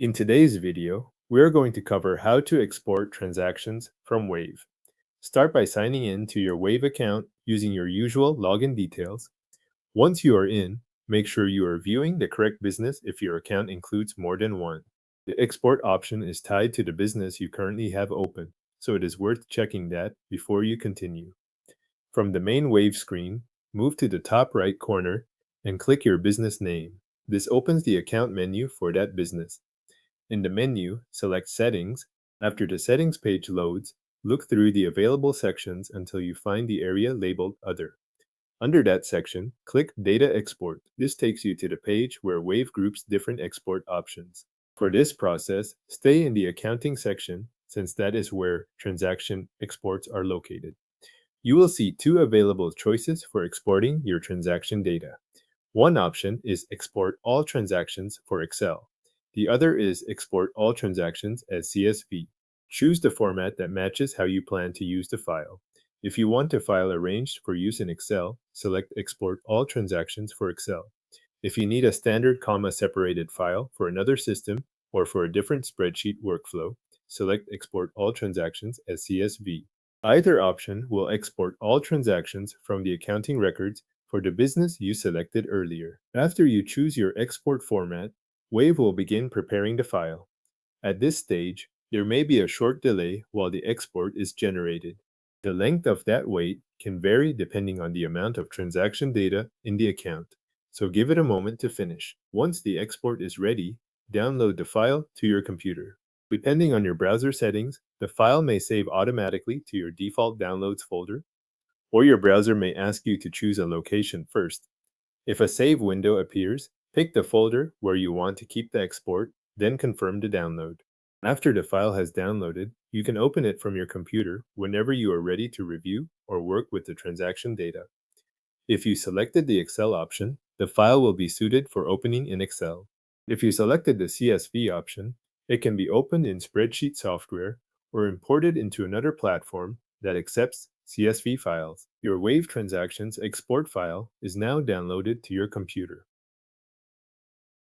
In today's video, we're going to cover how to export transactions from Wave. Start by signing in to your Wave account using your usual login details. Once you are in, make sure you are viewing the correct business if your account includes more than one. The export option is tied to the business you currently have open, so it is worth checking that before you continue. From the main Wave screen, move to the top right corner and click your business name. This opens the account menu for that business. In the menu, select Settings. After the Settings page loads, look through the available sections until you find the area labeled Other. Under that section, click Data Export. This takes you to the page where Wave groups different export options. For this process, stay in the Accounting section since that is where transaction exports are located. You will see two available choices for exporting your transaction data. One option is Export all transactions for Excel. The other is Export all transactions as CSV. Choose the format that matches how you plan to use the file. If you want a file arranged for use in Excel, select Export all transactions for Excel. If you need a standard comma-separated file for another system or for a different spreadsheet workflow, select Export all transactions as CSV. Either option will export all transactions from the accounting records for the business you selected earlier. After you choose your export format, Wave will begin preparing the file. At this stage, there may be a short delay while the export is generated. The length of that wait can vary depending on the amount of transaction data in the account, so give it a moment to finish. Once the export is ready, download the file to your computer. Depending on your browser settings, the file may save automatically to your default downloads folder, or your browser may ask you to choose a location first. If a save window appears, pick the folder where you want to keep the export, then confirm the download. After the file has downloaded, you can open it from your computer whenever you are ready to review or work with the transaction data. If you selected the Excel option, the file will be suited for opening in Excel. If you selected the CSV option, it can be opened in spreadsheet software or imported into another platform that accepts CSV files. Your Wave Transactions export file is now downloaded to your computer.